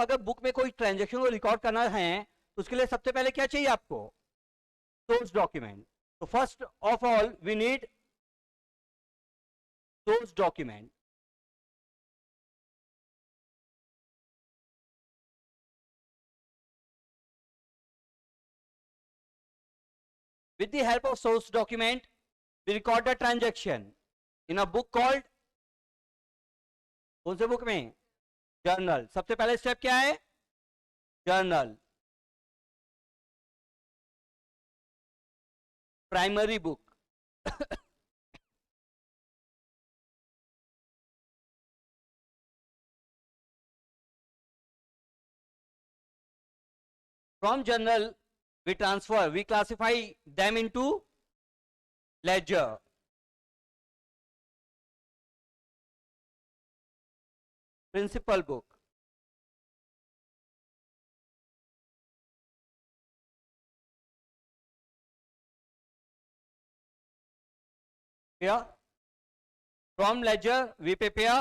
अगर बुक में कोई ट्रांजेक्शन को रिकॉर्ड करना है तो उसके लिए सबसे पहले क्या चाहिए आपको? Source document. तो first of all we need source document. With the help of source document, we record the transaction in a book called, कौन से बुक में? जर्नल. सबसे पहले स्टेप क्या है? Journal. Primary book. From journal we transfer, we classify them into ledger. Principal book. Here from ledger we prepare.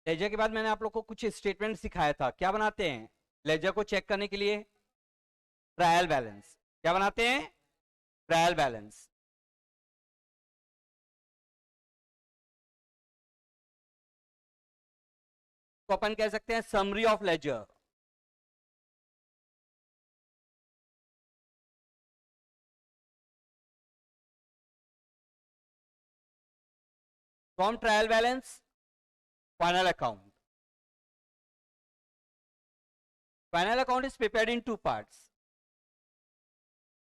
Ledger के बाद मैंने आप लोग को कुछ स्टेटमेंट सिखाया था. क्या बनाते हैं लेजर को चेक करने के लिए? Trial balance. क्या बनाते हैं? Trial balance. तो अपन कह सकते हैं summary of ledger. From trial balance final account. Final account is prepared in two parts: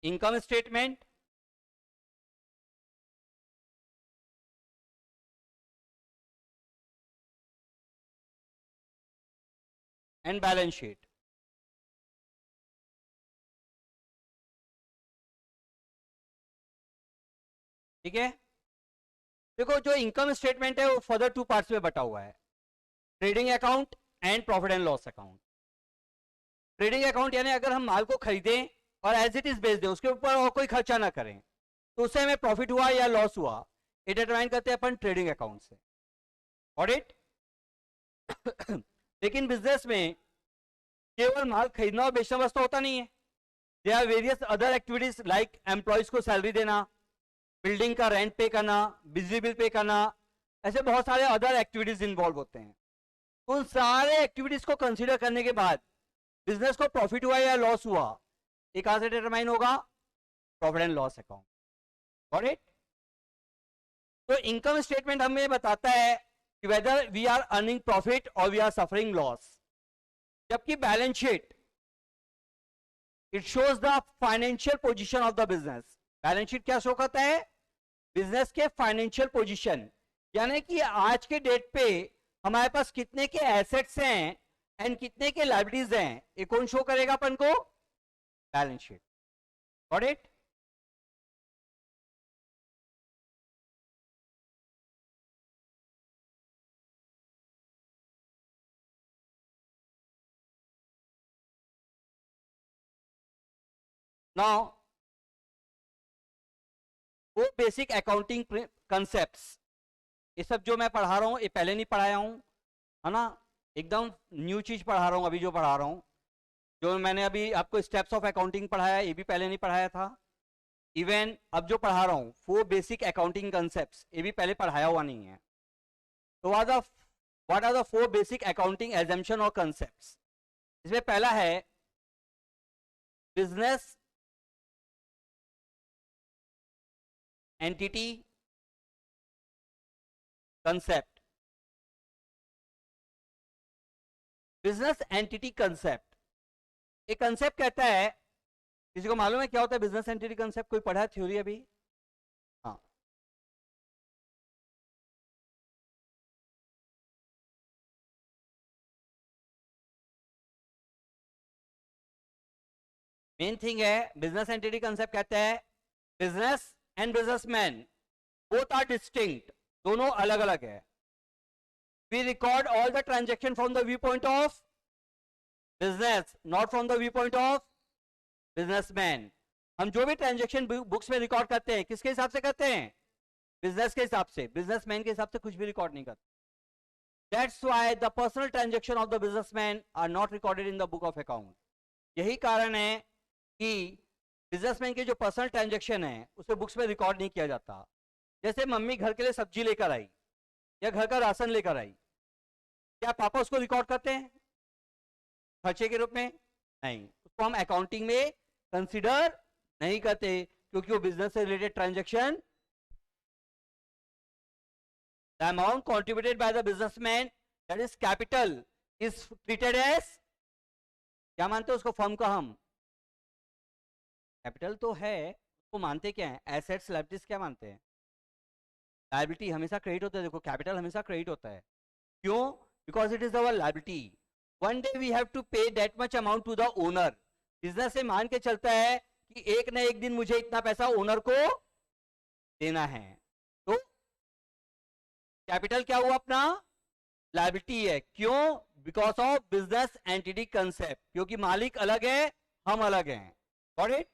income statement and balance sheet. ठीक है. देखो जो इनकम स्टेटमेंट है वो फर्दर टू पार्ट्स में बटा हुआ है: trading account and profit and loss account. Trading account यानी अगर हम माल को खरीदें और एज इट इज बेच दें, उसके ऊपर और कोई खर्चा ना करें, तो उससे हमें प्रॉफिट हुआ या लॉस हुआ, ये डिटरमाइन करते हैं अपन ट्रेडिंग अकाउंट से. ऑडिट. लेकिन बिजनेस में केवल माल खरीदना और बेचना बस तो होता नहीं है. There are various other activities like employees को सैलरी देना, बिल्डिंग का रेंट पे करना, बिजली बिल पे करना, ऐसे बहुत सारे अदर एक्टिविटीज इन्वॉल्व होते हैं. उन सारे एक्टिविटीज को कंसीडर करने के बाद बिजनेस को प्रॉफिट हुआ या लॉस हुआ, ये कहां से डिटरमाइन होगा? Profit and loss account. Got it? तो इनकम स्टेटमेंट हमें बताता है कि whether we are earning profit और वी आर सफरिंग लॉस. जबकि balance sheet it shows the financial position of the business. Balance sheet क्या शो करता है? बिजनेस के फाइनेंशियल पोजीशन, यानी कि आज के डेट पे हमारे पास कितने के एसेट्स हैं एंड कितने के लायबिलिटीज हैं, ये कौन शो करेगा अपन को? Balance sheet. Got it? Now वो बेसिक अकाउंटिंग कंसेप्ट्स, ये सब जो मैं पढ़ा रहा हूं ये पहले नहीं पढ़ाया हूं, है ना? एकदम न्यू चीज पढ़ा रहा हूं अभी. जो पढ़ा रहा हूं, जो मैंने अभी आपको स्टेप्स ऑफ अकाउंटिंग पढ़ाया, ये भी पहले नहीं पढ़ाया था. इवन अब जो पढ़ा रहा हूं 4 बेसिक अकाउंटिंग कंसेप्ट्स, ये भी पहले पढ़ाया हुआ नहीं है. तो what are the 4 basic accounting assumption और कंसेप्ट्स? इसमें पहला है business entity concept. Business entity concept, एक कंसेप्ट कहता है, किसी को मालूम है क्या होता है बिजनेस एंटिटी कंसेप्ट? कोई पढ़ा है थ्योरी अभी? हाँ. मेन थिंग है, बिजनेस एंटिटी कंसेप्ट कहता है business and businessman both are distinct, दोनों अलग अलग है. We record all the transaction from the view point of business, not from the view point of businessman. हम जो भी ट्रांजेक्शन बुक्स में रिकॉर्ड करते हैं किसके हिसाब से करते हैं? बिजनेस के हिसाब से. बिजनेसमैन के हिसाब से कुछ भी रिकॉर्ड नहीं करते. That's why the personal transaction of the businessman are not recorded in the book of account. यही कारण है कि बिजनेसमैन के जो पर्सनल ट्रांजैक्शन है उसे बुक्स में रिकॉर्ड नहीं किया जाता. जैसे मम्मी घर के लिए सब्जी लेकर आई या घर का राशन लेकर आई, क्या पापा उसको रिकॉर्ड करते हैं खर्चे के रूप में? नहीं, उसको हम अकाउंटिंग में कंसीडर नहीं करते क्योंकि वो बिजनेस से related transaction. The amount contributed by the businessman, that is capital, is treated as, क्या मानते हैं उसको फर्म का हम? कैपिटल तो है, उसको मानते क्या है? एसेट्स लायबिलिटीज क्या मानते हैं? लायबिलिटी हमेशा क्रेडिट होता है. देखो कैपिटल हमेशा क्रेडिट होता है. क्यों? Because it is our liability. One day we have to pay that much amount to the owner. Business से मान के चलता है कि एक ना एक दिन मुझे इतना पैसा ओनर को देना है. तो कैपिटल क्या हुआ अपना? लायबिलिटी है. क्यों? Because of business entity concept, क्योंकि मालिक अलग है, हम अलग हैं. Got it?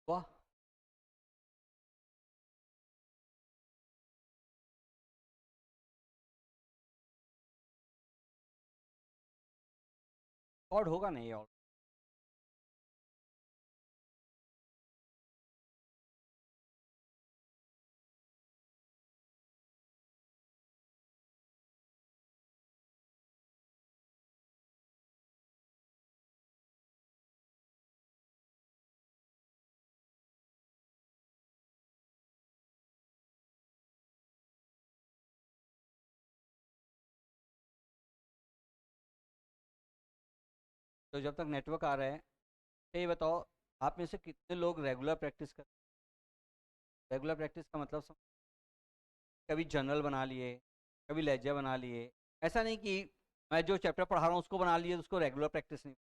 वाह, गॉड होगा नहीं. और तो जब तक नेटवर्क आ रहे हैं, ये बताओ आप में से कितने लोग रेगुलर प्रैक्टिस कर? रेगुलर प्रैक्टिस का मतलब कभी जर्नल बना लिए, कभी लेजर बना लिए. ऐसा नहीं कि मैं जो चैप्टर पढ़ा रहा हूँ उसको बना लिए, उसको रेगुलर प्रैक्टिस नहीं.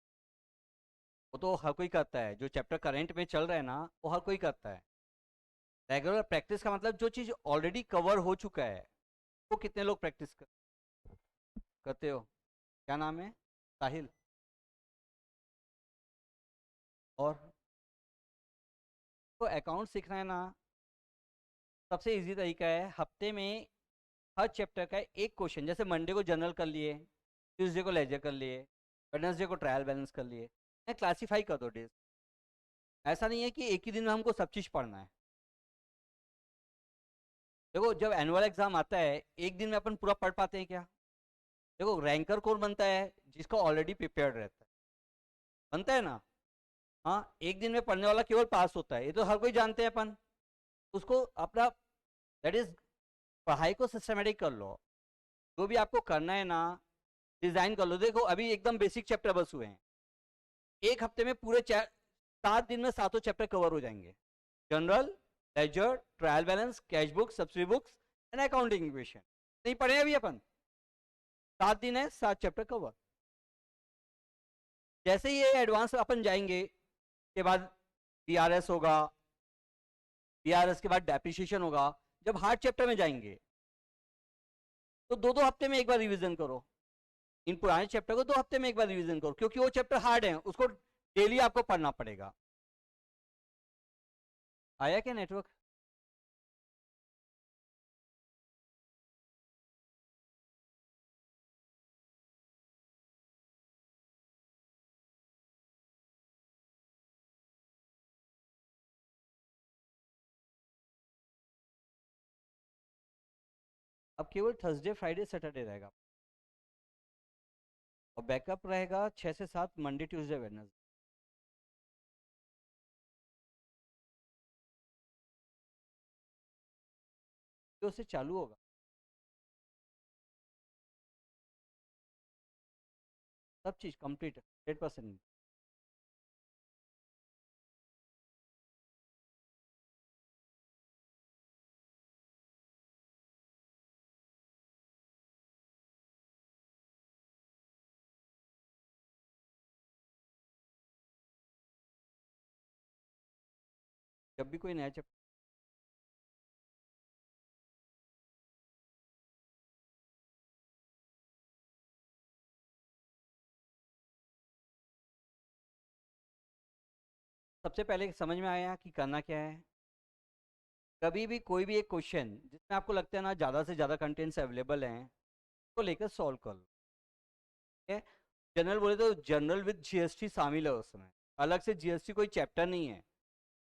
वो तो हर कोई करता है. जो चैप्टर करंट में चल रहा है ना, वो हर कोई करता है. रेगुलर प्रैक्टिस का मतलब जो चीज़ ऑलरेडी कवर हो चुका है वो कितने लोग प्रैक्टिस करते हो? क्या नाम है? साहिल. और तो अकाउंट सीखना है ना, सबसे इजी तरीका है हफ्ते में हर चैप्टर का एक क्वेश्चन. जैसे मंडे को जनरल कर लिए, ट्यूसडे को लेजर कर लिए, वेडनेसडे को ट्रायल बैलेंस कर लिए. मैं क्लासीफाई कर दो डेज. ऐसा नहीं है कि एक ही दिन में हमको सब चीज़ पढ़ना है. देखो जब एनुअल एग्जाम आता है एक दिन में अपन पूरा पढ़ पाते हैं क्या? देखो रैंकर कौन बनता है? जिसका ऑलरेडी प्रिपेयर्ड रहता है. बनता है ना? हाँ, एक दिन में पढ़ने वाला केवल पास होता है, ये तो हर कोई जानते हैं अपन. उसको अपना, दैट इज, पढ़ाई को सिस्टमेटिक कर लो. जो भी आपको करना है ना, डिजाइन कर लो. देखो अभी एकदम बेसिक चैप्टर बस हुए हैं. एक हफ्ते में पूरे 7 दिन में सातों चैप्टर कवर हो जाएंगे. General, ledger, trial balance, cash book, subsidy books and accounting equation. नहीं पढ़े अभी अपन? 7 दिन है, 7 चैप्टर कवर. जैसे ही ये एडवांस अपन जाएंगे के बाद बीआरएस होगा, बीआरएस के बाद डेप्रिसिएशन होगा. जब हार्ड चैप्टर में जाएंगे तो 2-2 हफ्ते में एक बार रिवीजन करो. इन पुराने चैप्टर को 2 हफ्ते में एक बार रिवीजन करो, क्योंकि वो चैप्टर हार्ड है, उसको डेली आपको पढ़ना पड़ेगा. आया क्या नेटवर्क? अब केवल थर्सडे फ्राइडे सैटरडे रहेगा. और बैकअप रहेगा 6 से 7 मंडे ट्यूसडे वेडनेसडे। तो उससे चालू होगा। सब चीज़ कंप्लीट 100%। जब भी कोई नया चैप्टर, सबसे पहले समझ में आया कि करना क्या है। कभी भी कोई भी एक क्वेश्चन जिसमें आपको लगता है ना ज़्यादा से ज़्यादा कंटेंट्स अवेलेबल हैं, तो लेकर सॉल्व कर लो। ठीक है। जनरल बोले तो जनरल विद जीएसटी शामिल है उसमें, अलग से जीएसटी कोई चैप्टर नहीं है।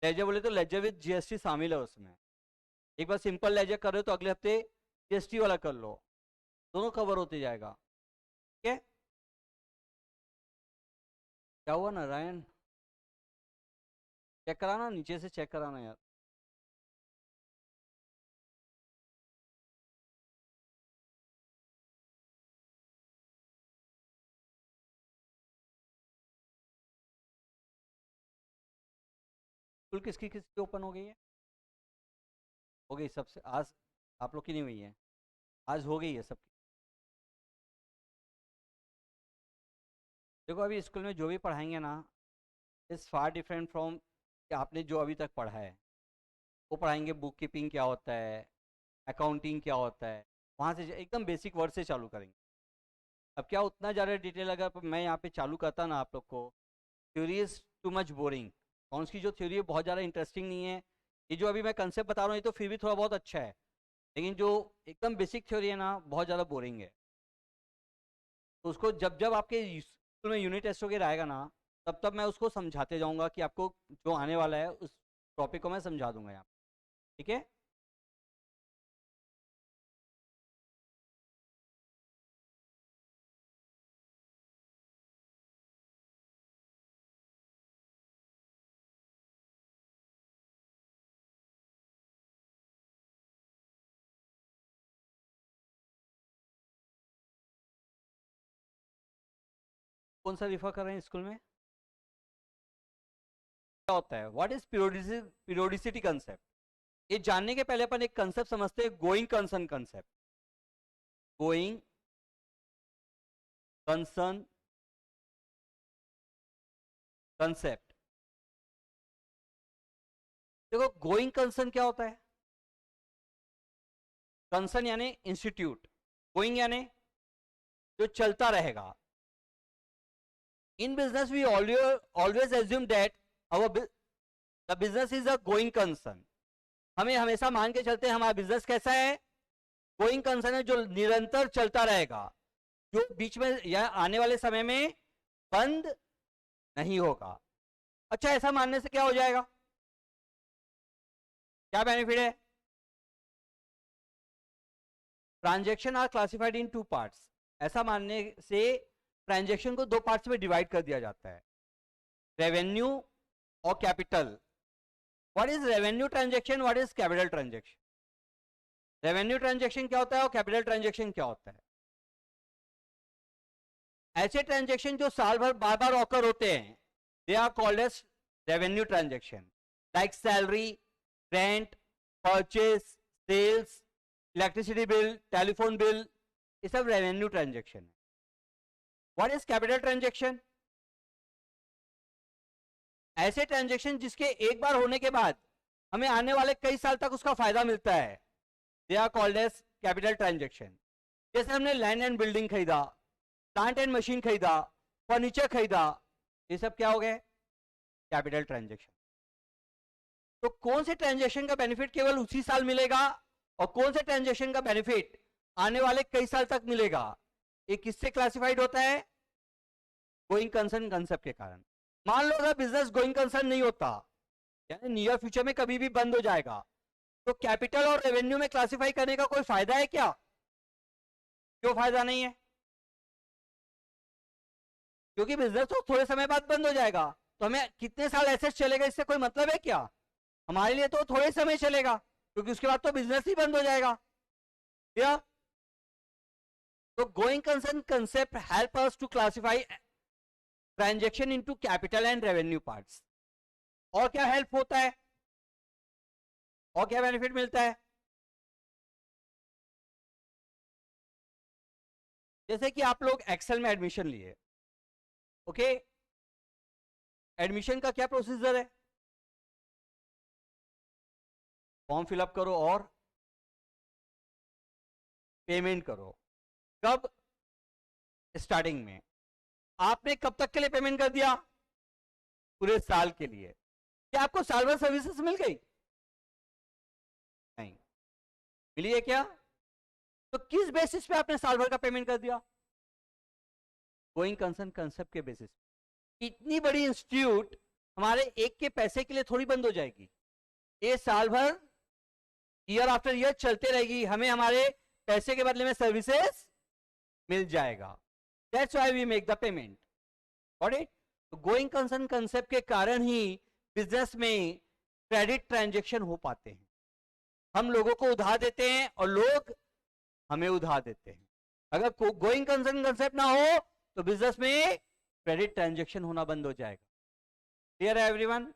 लेजर बोले तो लेजर विद जीएसटी शामिल है उसमें। एक बार सिंपल लेजर कर रहे हो तो अगले हफ्ते जीएसटी वाला कर लो, दोनों कवर होते जाएगा। ठीक है। क्या हुआ नारायण? चेक कराना, नीचे से चेक कराना यार। स्कूल किसकी किसकी ओपन हो गई है? हो गई सबसे। आज आप लोग की नहीं हुई है, आज हो गई है सबकी। देखो अभी स्कूल में जो भी पढ़ाएंगे ना, इज फार डिफरेंट फ्रॉम आपने जो अभी तक पढ़ा है। वो पढ़ाएंगे बुक कीपिंग क्या होता है, अकाउंटिंग क्या होता है, वहाँ से एकदम बेसिक वर्ड से चालू करेंगे। अब क्या उतना ज़्यादा डिटेल अगर मैं यहाँ पे चालू करता ना आप लोग को, theory is too much boring. कौन की जो थ्योरी है बहुत ज़्यादा इंटरेस्टिंग नहीं है। ये जो अभी मैं कंसेप्ट बता रहा हूँ ये तो फिर भी थोड़ा बहुत अच्छा है, लेकिन जो एकदम बेसिक थ्योरी है ना बहुत ज़्यादा बोरिंग है। तो उसको जब जब आपके स्कूल में यूनिट टेस्ट वगैरह आएगा ना, तब तब मैं उसको समझाते जाऊँगा कि आपको जो आने वाला है उस टॉपिक को मैं समझा दूंगा यहाँ। ठीक है। कौन सा रिफर कर रहे हैं स्कूल में? क्या होता है, व्हाट इज पीरियोडिसिटी कंसेप्ट? ये जानने के पहले अपन एक कंसेप्ट समझते हैं, going concern concept. Going concern concept. देखो गोइंग कंसर्न क्या होता है? कंसर्न यानी इंस्टीट्यूट, गोइंग यानी जो चलता रहेगा। In business we always assume that our the business is a going concern. हमें हमेशा मान के चलते हैं हमारा बिजनेस कैसा है, गोइंग कंसर्न है, जो निरंतर चलता रहेगा, जो बीच में या आने वाले समय में बंद नहीं होगा। अच्छा ऐसा मानने से क्या हो जाएगा, क्या बेनिफिट है? Transaction are classified in two parts. ऐसा मानने से ट्रांजेक्शन को दो पार्ट्स में डिवाइड कर दिया जाता है, रेवेन्यू और capital. What is revenue transaction, what is capital transaction? Revenue transaction क्या होता है और कैपिटल ट्रांजेक्शन क्या होता है? ऐसे ट्रांजेक्शन जो साल भर बार बार ऑकर होते हैं, they are called as revenue transaction, like salary, rent, purchase, sales, electricity bill, telephone bill, ये सब रेवेन्यू ट्रांजेक्शन है। What is capital transaction? ऐसे ट्रांजेक्शन जिसके एक बार होने के बाद हमें आने वाले कई साल तक उसका फायदा मिलता है, they are called as capital transaction. जैसे हमने लैंड एंड बिल्डिंग खरीदा, प्लांट एंड मशीन खरीदा, फर्नीचर खरीदा, ये सब क्या हो गए, कैपिटल ट्रांजेक्शन। तो कौन से ट्रांजेक्शन का बेनिफिट केवल उसी साल मिलेगा और कौन से ट्रांजेक्शन का बेनिफिट आने वाले कई साल तक मिलेगा, ये किससे क्लासिफाइड होता है? गोइंग कंसर्न कंसेप्ट के कारण। मान लो अगर बिजनेस गोइंग कंसर्न नहीं होता, यानी नियर फ्यूचर में कभी भी बंद हो जाएगा, तो कैपिटल और रेवेन्यू में क्लासिफाई करने का कोई फायदा है क्या? क्यों फायदा नहीं है? क्योंकि बिजनेस तो थोड़े समय बाद बंद हो जाएगा, तो हमें कितने साल ऐसे चलेगा इससे कोई मतलब है क्या? हमारे लिए तो थोड़े समय चलेगा, क्योंकि उसके बाद तो बिजनेस ही बंद हो जाएगा। या तो going concern concept help us to classify transaction into capital and revenue parts. और क्या हेल्प होता है, और क्या बेनिफिट मिलता है? जैसे कि आप लोग एक्सेल में एडमिशन लिए, ओके, एडमिशन का क्या प्रोसीजर है? फॉर्म फिलअप करो और पेमेंट करो। कब? स्टार्टिंग में। आपने कब तक के लिए पेमेंट कर दिया? पूरे साल के लिए। क्या आपको साल भर सर्विसेज मिल गई? नहीं मिली है क्या? तो किस बेसिस पे आपने साल भर का पेमेंट कर दिया? गोइंग कंसर्न कंसेप्ट के बेसिस। इतनी बड़ी इंस्टीट्यूट हमारे एक के पैसे के लिए थोड़ी बंद हो जाएगी। ये साल भर, ईयर आफ्टर ईयर चलते रहेगी, हमें हमारे पैसे के बदले में सर्विसेज मिल जाएगा। That's why we make the payment. Got it? Going concern concept के कारण ही बिजनेस में क्रेडिट ट्रांजेक्शन हो पाते हैं। हम लोगों को उधार देते हैं और लोग हमें उधार देते हैं। अगर गोइंग कंसर्न कंसेप्ट ना हो तो बिजनेस में क्रेडिट ट्रांजेक्शन होना बंद हो जाएगा। क्लियर है एवरीवन?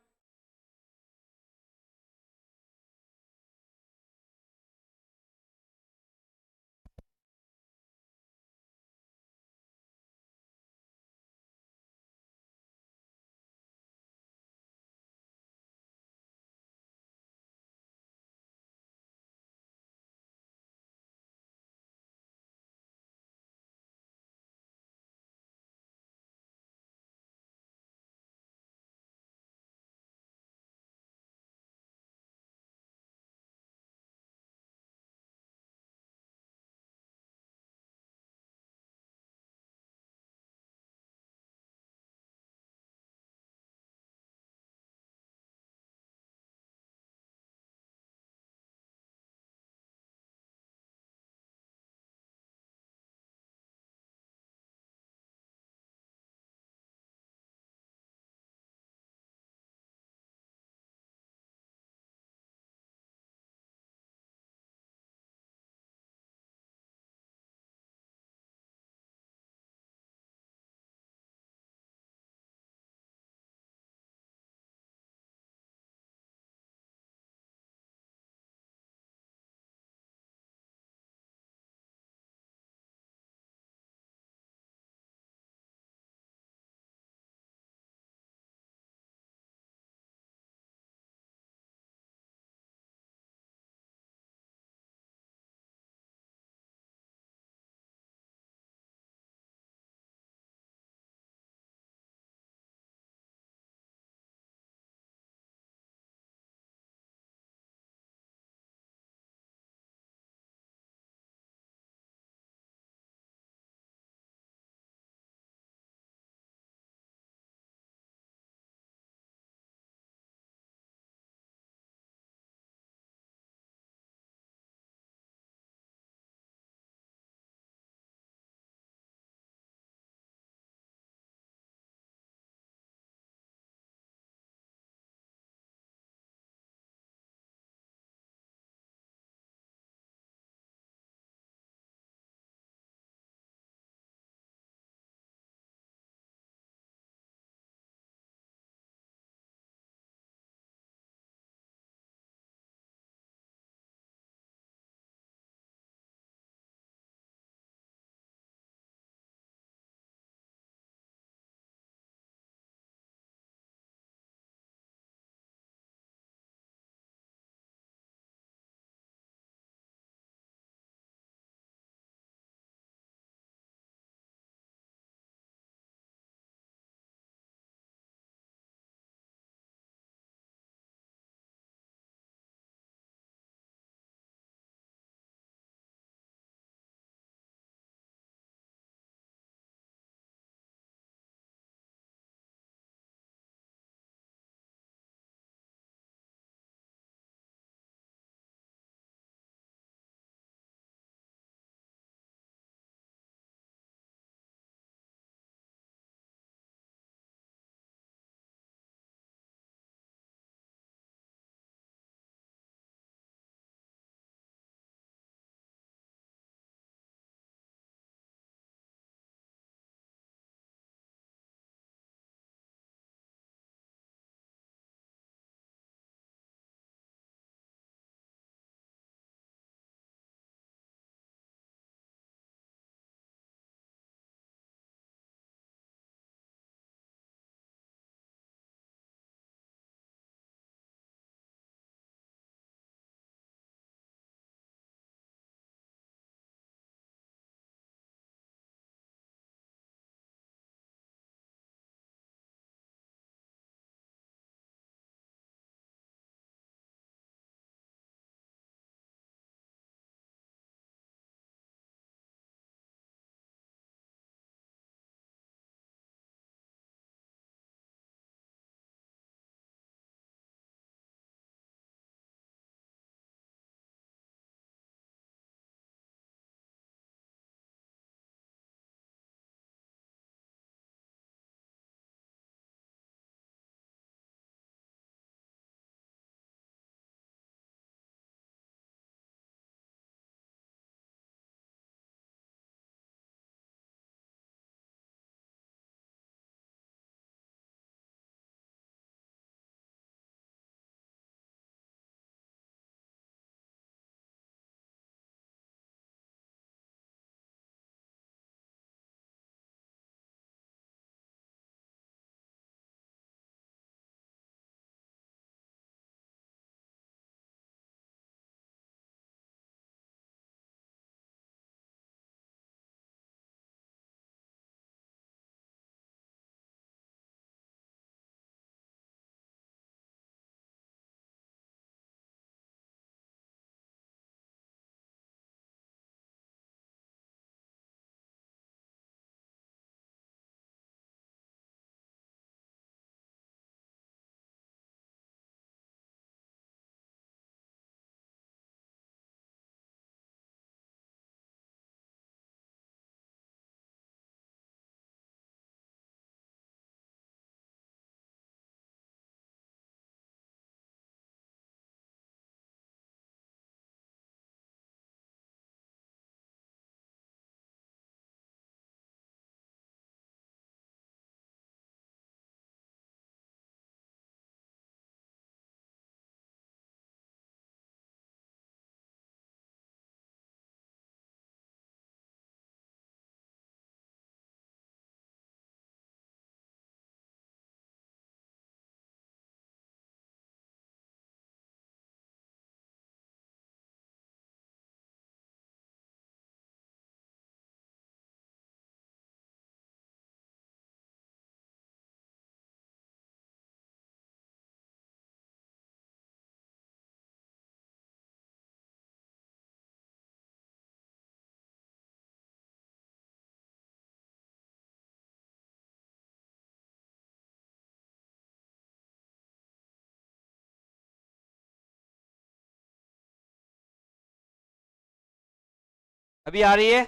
अभी आ रही है?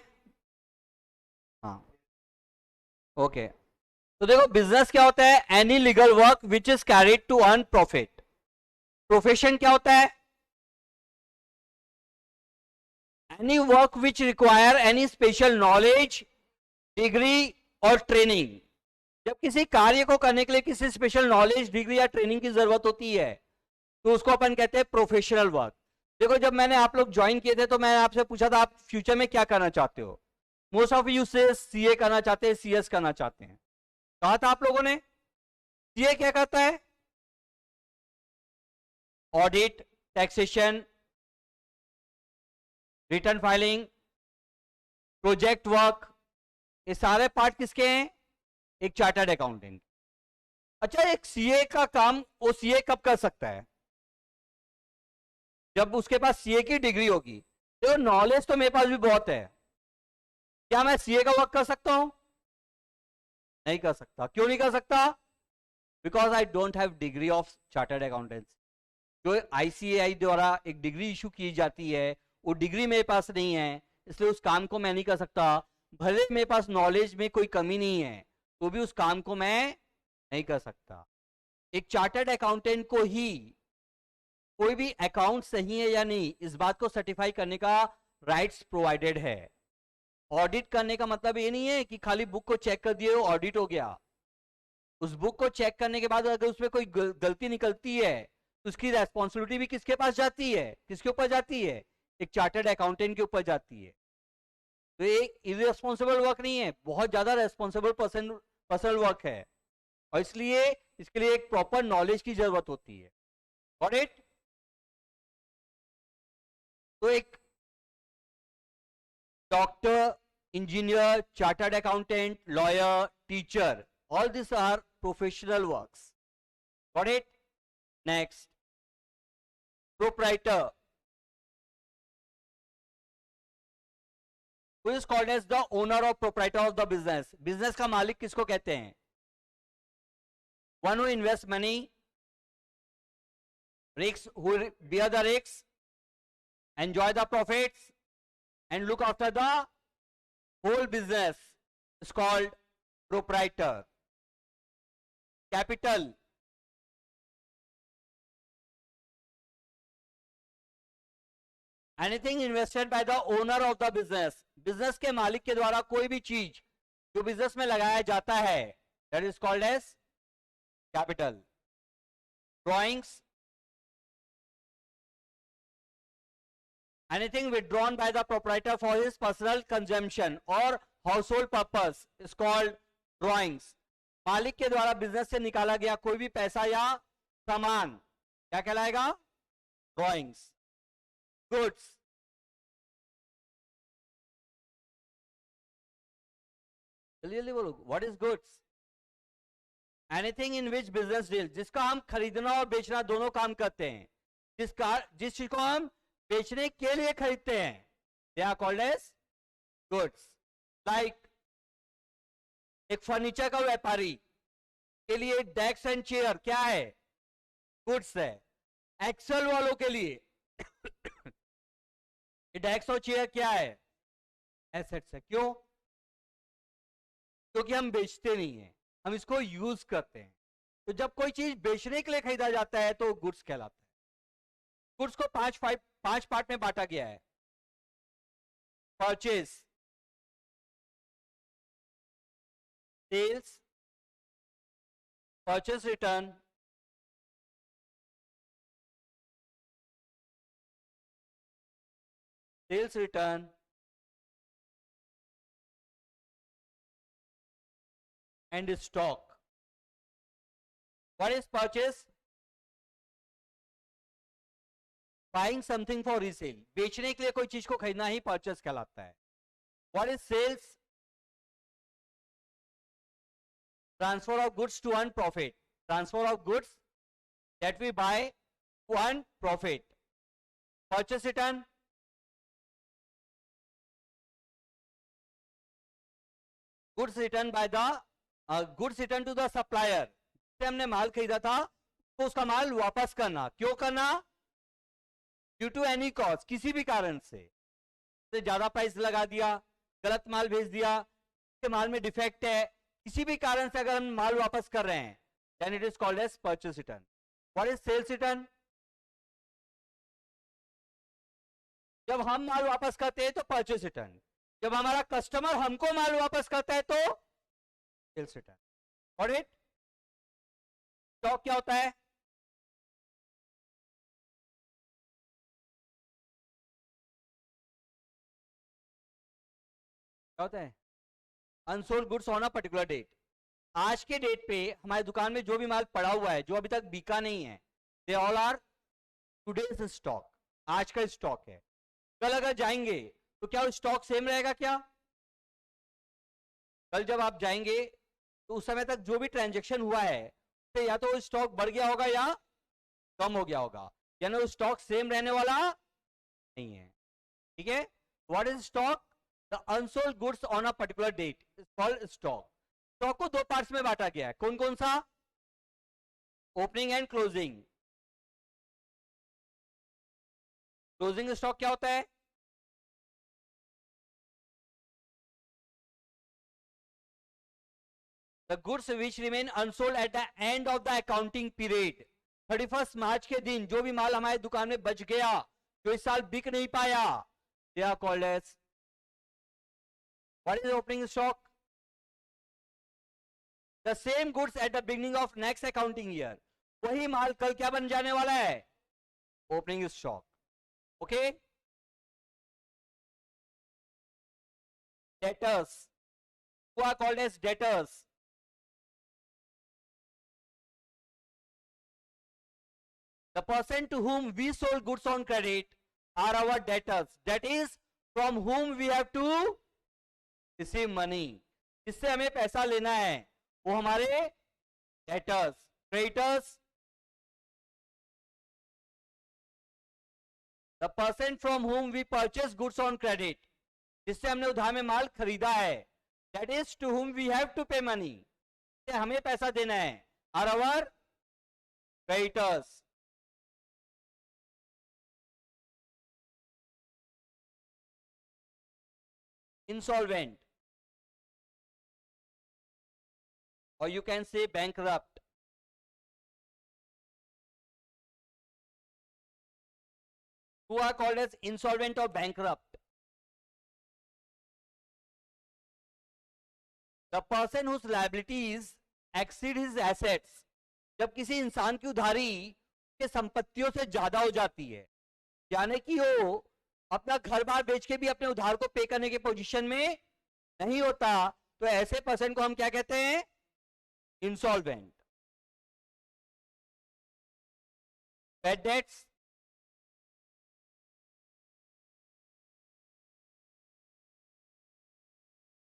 हाँ, ओके। तो देखो, बिजनेस क्या होता है? Any legal work which is carried to earn profit. Profession क्या होता है? Any work which require any special knowledge, degree और ट्रेनिंग। जब किसी कार्य को करने के लिए किसी स्पेशल नॉलेज, डिग्री या ट्रेनिंग की जरूरत होती है तो उसको अपन कहते हैं प्रोफेशनल वर्क। देखो, जब मैंने आप लोग ज्वाइन किए थे तो मैंने आपसे पूछा था आप फ्यूचर में क्या करना चाहते हो। मोस्ट ऑफ यू से सीए करना चाहते हैं, सीएस करना चाहते हैं। कहा था आप लोगों ने? सीए क्या करता है? Audit, taxation, return filing, project work, ये सारे पार्ट किसके हैं? एक चार्टर्ड अकाउंटेंट। अच्छा, एक सीए का काम वो सीए कब कर सकता है? जब उसके पास सीए की डिग्री होगी। देखो, नॉलेज तो मेरे पास भी बहुत है, क्या मैं सीए का वर्क कर सकता हूं? नहीं कर सकता। क्यों नहीं कर सकता? Because I don't have degree of chartered accountant. जो आईसीएआई द्वारा एक डिग्री इशू की जाती है, वो डिग्री मेरे पास नहीं है, इसलिए उस काम को मैं नहीं कर सकता। भले मेरे पास नॉलेज में कोई कमी नहीं है तो भी उस काम को मैं नहीं कर सकता। एक चार्टर्ड अकाउंटेंट को ही कोई भी अकाउंट सही है या नहीं इस बात को सर्टिफाई करने का राइट्स प्रोवाइडेड है। ऑडिट करने का मतलब ये नहीं है कि खाली बुक को चेक कर दिए ऑडिट हो गया। उस बुक को चेक करने के बाद अगर उसमें कोई गलती निकलती है तो उसकी रेस्पॉन्सिबिलिटी भी किसके पास जाती है? किसके ऊपर जाती है? एक चार्टर्ड अकाउंटेंट के ऊपर जाती है। तो ये इररेस्पॉन्सिबल वर्क नहीं है, बहुत ज्यादा रेस्पॉन्सिबल पर्सनल वर्क है, और इसलिए इसके लिए एक प्रॉपर नॉलेज की जरूरत होती है। Got it? तो एक doctor, engineer, chartered accountant, lawyer, teacher, all these are professional works. Got it? Next, proprietor, who is called as the owner or proprietor of the business. Business का मालिक किसको कहते हैं? One who invests money, risks, who bear the risks, enjoy the profits, and look after the whole business is called proprietor. Capital, anything invested by the owner of the business. Business के मालिक के द्वारा कोई भी चीज जो business में लगाया जाता है, that is called as capital. Drawings, anything withdrawn by the proprietor for his personal consumption और household purpose is called drawings. मालिक के द्वारा बिजनेस से निकाला गया कोई भी पैसा या सामान क्या कहलाएगा? ड्रॉइंग्स। गुड्स, जल्दी बोलो, what is goods? Anything in which business deal, जिसका हम खरीदना और बेचना दोनों काम करते हैं। जिस चीज को हम बेचने के लिए खरीदते हैं, they are called as goods. Like एक फर्नीचर का व्यापारी के लिए डेस्क एंड चेयर क्या है? गुड्स है। एक्सेल वालों के लिए डेस्क और चेयर क्या है? एसेट्स है। क्यों? क्योंकि हम बेचते नहीं है, हम इसको यूज करते हैं। तो जब कोई चीज बेचने के लिए खरीदा जाता है तो गुड्स कहलाता है। गुड्स को पांच पार्ट में बांटा गया है। Purchase, sales, purchase return, sales return, and stock. What is purchase? Buying something for resale, बेचने के लिए कोई चीज को खरीदना ही परचेज कहलाता है। What is sales? Transfer of goods to earn profit, transfer of goods that we buy to earn profit. Purchase return, goods return by the goods return to the supplier, से हमने माल खरीदा था तो उसका माल वापस करना। क्यों करना? ड्यू टू एनी कॉज, किसी भी कारण से। से ज्यादा प्राइस लगा दिया, गलत माल भेज दिया, के माल में डिफेक्ट है, किसी भी कारण से अगर हम माल वापस कर रहे हैं, then it is called as purchase return. What is sales return? जब हम माल वापस करते हैं तो परचेस रिटर्न, जब हमारा कस्टमर हमको माल वापस करता है तो सेल्स रिटर्न. और इट स्टॉक क्या होता है? क्या होता है? Unsold goods on a particular date. आज के डेट पे हमारी दुकान में जो भी माल पड़ा हुआ है, जो अभी तक बिका नहीं है, they all are today's stock, आज का स्टॉक है. कल अगर जाएंगे तो क्या वो स्टॉक सेम रहेगा क्या? कल जब आप जाएंगे तो उस समय तक जो भी ट्रांजेक्शन हुआ है, तो या तो स्टॉक बढ़ गया होगा या कम हो गया होगा, यानी वो स्टॉक सेम रहने वाला नहीं है. ठीक है. What is stock? The unsold goods on a particular date is called stock. Stock को दो पार्ट्स में बांटा गया है. कौन कौन सा? Opening and closing. Closing stock क्या होता है? The goods which remain unsold at the end of the accounting period. 31 मार्च के दिन जो भी माल हमारी दुकान में बच गया, जो इस साल बिक नहीं पाया, they are called as. What is opening stock? The same goods at the beginning of next accounting year. वही माल कल क्या बन जाने वाला है? Opening stock. Okay. Debtors, who are called as debtors. The person to whom we sold goods on credit are our debtors. That is, from whom we have to receive money. जिससे हमें पैसा लेना है वो हमारे debtors. Creditors, the person from whom we purchase goods on credit. जिससे हमने उधार में माल खरीदा है, that is to whom we have to pay money. हमें पैसा देना है, are our creditors. Insolvent, or you can say bankrupt. Who are called as insolvent or bankrupt? The person whose liabilities exceed his assets. जब किसी इंसान की उधारी के संपत्तियों से ज्यादा हो जाती है, यानी कि वो अपना घर बार बेच के भी अपने उधार को पे करने के पोजीशन में नहीं होता, तो ऐसे पर्सन को हम क्या कहते हैं? Insolvent. Bad debts,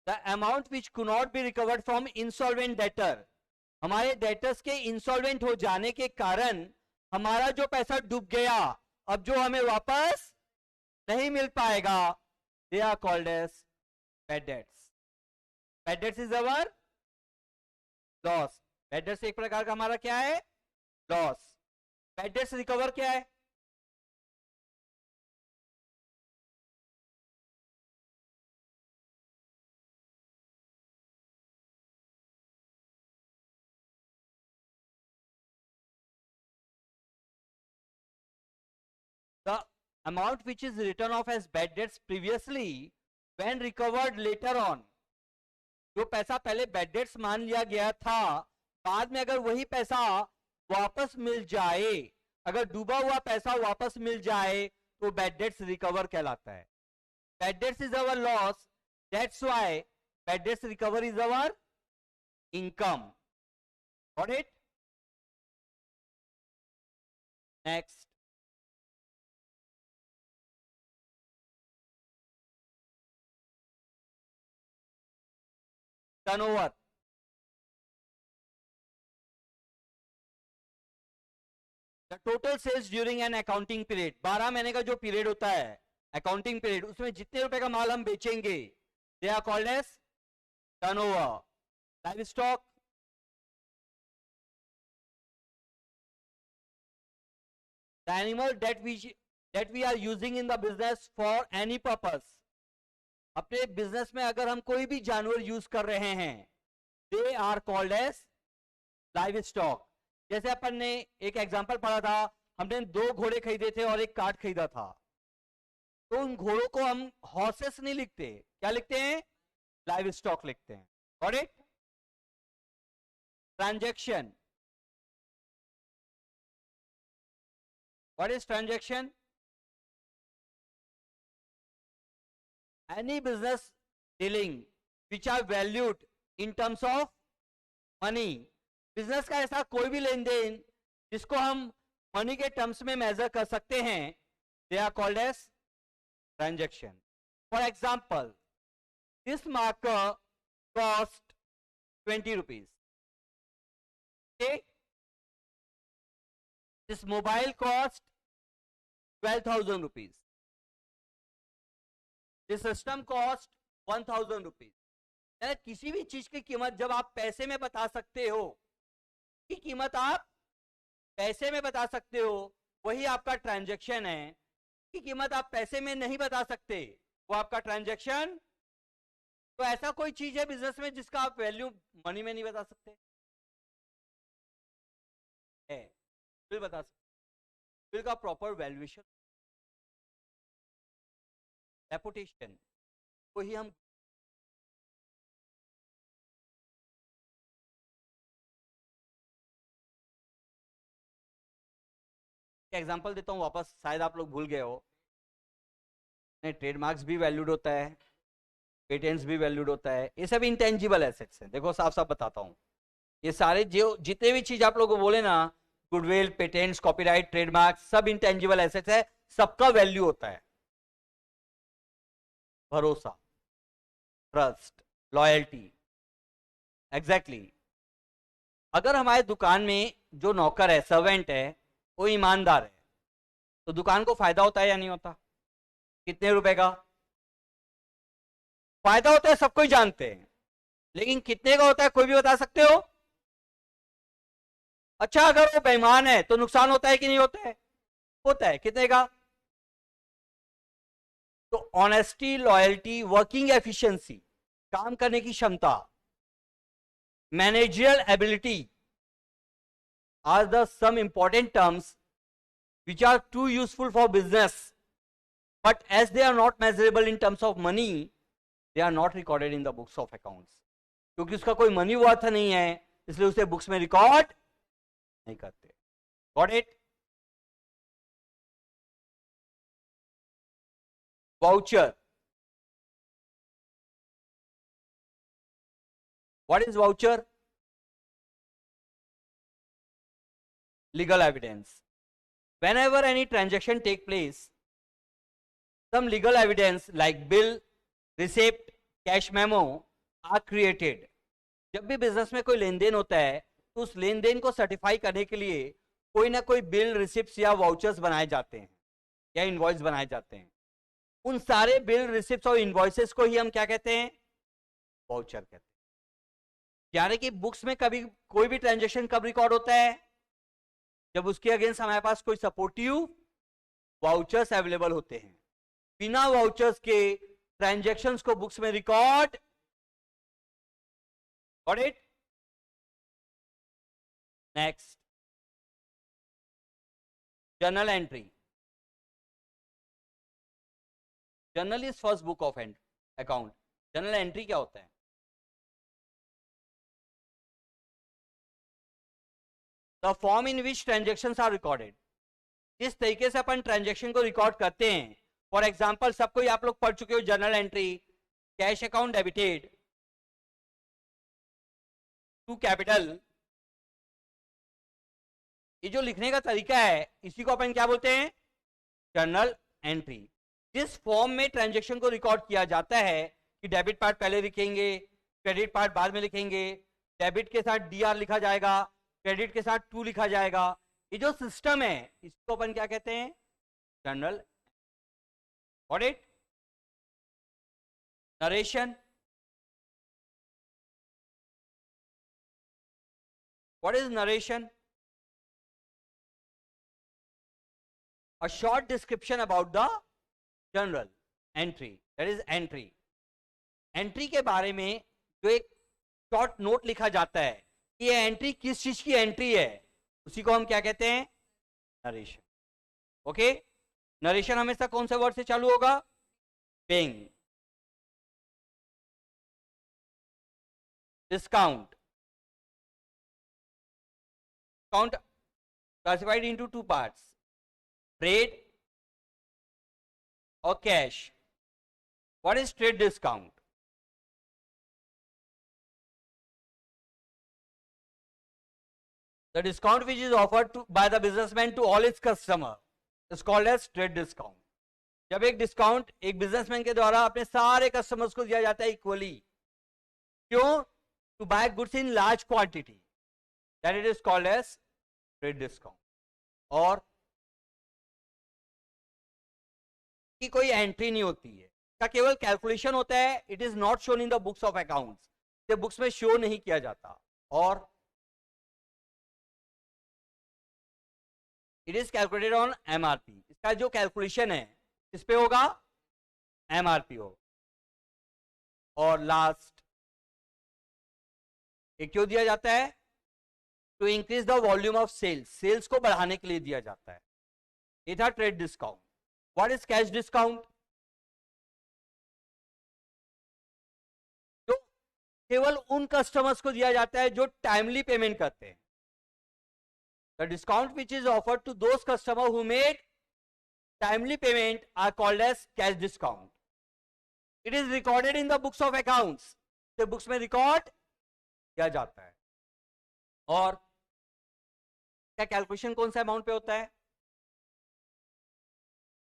the amount which could not be recovered from insolvent debtor. हमारे डेटर्स के इंसॉल्वेंट हो जाने के कारण हमारा जो पैसा डूब गया, अब जो हमें वापस नहीं मिल पाएगा, they are called as bad debts. Bad debts is our loss. Bad debts एक प्रकार का हमारा क्या है? लॉस. बैड डेट्स रिकवर क्या है? The amount which is written off as bad debts previously when recovered later on. जो पैसा पहले बैड डेट्स मान लिया गया था, बाद में अगर वही पैसा वापस मिल जाए, अगर डूबा हुआ पैसा वापस मिल जाए, तो बैड डेट्स रिकवर कहलाता है. Bad debts is our loss, that's why bad debts recover is our income. Got it? Next, turnover. The total sales during an accounting period. 12 महीने का जो पीरियड होता है अकाउंटिंग पीरियड, उसमें जितने रुपए का माल हम बेचेंगे, they are called as turnover. Live stock, the animal that we are using in the business for any purpose. अपने बिजनेस में अगर हम कोई भी जानवर यूज कर रहे हैं, they are called as live stock. जैसे अपन ने एक एग्जांपल पढ़ा था, हमने 2 घोड़े खरीदे थे और एक कार्ट खरीदा था, तो उन घोड़ों को हम हॉर्सेस नहीं लिखते, क्या लिखते हैं? लाइव स्टॉक लिखते हैं। Got it? Transaction, what is transaction? any business dealing which are valued in terms of money। Business का ऐसा कोई भी लेन देन जिसको हम मनी के टर्म्स में मेजर कर सकते हैं, they are called as transaction. For example, this marker cost 20 rupees, this mobile cost 12,000 rupees, this system cost 1,000 rupees. किसी भी चीज की कीमत जब आप पैसे में बता सकते हो, की कीमत आप पैसे में बता सकते हो, वही आपका ट्रांजैक्शन है। की कीमत आप पैसे में नहीं बता सकते, वो आपका ट्रांजैक्शन। तो ऐसा कोई चीज है बिजनेस में जिसका आप वैल्यू मनी में नहीं बता सकते? है, बिल बता सकते, बिल का प्रॉपर वैल्यूएशन, रेपुटेशन, वही हम एग्जांपल देता हूं वापस, शायद आप लोग भूल गए हो। ट्रेडमार्क्स भी वैल्यूड होता है, पेटेंट्स भी वैल्यूड होता है, ये सब इंटेंजिबल एसेट्स हैं। देखो साफ साफ बताता हूं, ये सारे जो जितने भी चीज आप लोगों को बोले ना, गुडविल, पेटेंट्स, कॉपीराइट, ट्रेडमार्क, सब इंटेंजिबल एसेट्स है, सबका वैल्यू होता है। भरोसा, ट्रस्ट, लॉयल्टी, एग्जैक्टली। अगर हमारे दुकान में जो नौकर है, सर्वेंट है, वो ईमानदार है, तो दुकान को फायदा होता है या नहीं होता? कितने रुपए का फायदा होता है सबको ही जानते हैं, लेकिन कितने का होता है कोई भी बता सकते हो? अच्छा, अगर वो बेईमान है तो नुकसान होता है कि नहीं होता है? होता है। कितने का? तो ऑनेस्टी, लॉयल्टी, वर्किंग एफिशिएंसी, काम करने की क्षमता, managerial ability are the some important terms which are too useful for business, but as they are not measurable in terms of money, they are not recorded in the books of accounts। क्योंकि उसका कोई money worth नहीं है, इसलिए उसे books में record नहीं करते। Got it? Voucher, what is voucher? Legal evidence. Whenever any transaction take place, some legal evidence like bill, receipt, cash memo are created। जब भी बिजनेस में कोई लेन देन होता है, तो उस लेन देन को सर्टिफाई करने के लिए कोई ना कोई बिल, रिसिप्ट्स या वाउचर्स बनाए जाते हैं या इनवॉइस बनाए जाते हैं। उन सारे बिल, रिसिप्ट्स और इनवॉइसेस को ही हम क्या कहते हैं? वाउचर कहते हैं। यानी कि बुक्स में कभी कोई भी ट्रांजेक्शन कब रिकॉर्ड होता है? जब उसके अगेंस्ट हमारे पास कोई सपोर्टिव वाउचर्स अवेलेबल होते हैं। बिना वाउचर्स के ट्रांजैक्शंस को बुक्स में record. Got it? Next, journal entry. Journal is first book of account. Journal entry क्या होता है? The form in which transactions are recorded. जिस तरीके से अपन ट्रांजेक्शन को रिकॉर्ड करते हैं, फॉर एग्जाम्पल सबको ही आप लोग पढ़ चुके हो, journal entry, cash account debited to capital. ये जो लिखने का तरीका है, इसी को अपन क्या बोलते हैं? Journal entry. जिस फॉर्म में ट्रांजेक्शन को रिकॉर्ड किया जाता है कि डेबिट पार्ट पहले लिखेंगे, क्रेडिट पार्ट बाद में लिखेंगे, डेबिट के साथ DR लिखा जाएगा, क्रेडिट के साथ टू लिखा जाएगा। ये जो सिस्टम है, इसको अपन क्या कहते हैं? Journal. Got it? Narration, what is narration? A short description about the journal entry, that is entry। Entry के बारे में जो एक शॉर्ट नोट लिखा जाता है कि ये एंट्री किस चीज की एंट्री है, उसी को हम क्या कहते हैं, नरेशन। ओके, नरेशन हमेशा कौन से वर्ड से चालू होगा, paying. Discount, count classified into two parts, trade or cash. What is trade discount? The discount which is offered by the businessman to all its customer is called as trade discount. जब एक discount एक businessman के द्वारा अपने सारे customers को दिया जाता है इक्वली, क्यों, to buy goods in large quantity, that it is called as trade discount. और की कोई एंट्री नहीं होती है, इसका केवल कैलकुलेशन होता है, it is not shown in the books of accounts, ये बुक्स में शो नहीं किया जाता, और it is calculated on MRP. इसका जो कैलकुलेशन है किस पे होगा, एमआरपी हो। और लास्ट, ये क्यों दिया जाता है, to increase the volume of sales, sales को बढ़ाने के लिए दिया जाता है। ये था trade discount. What is cash discount, जो केवल उन कस्टमर्स को दिया जाता है जो टाइमली पेमेंट करते हैं। The discount which is offered to those customer who made timely payment are called as cash discount. It is recorded in the books of accounts, books में रिकॉर्ड किया जाता है। और क्या कैलकुलेशन कौन सा अमाउंट पे होता है,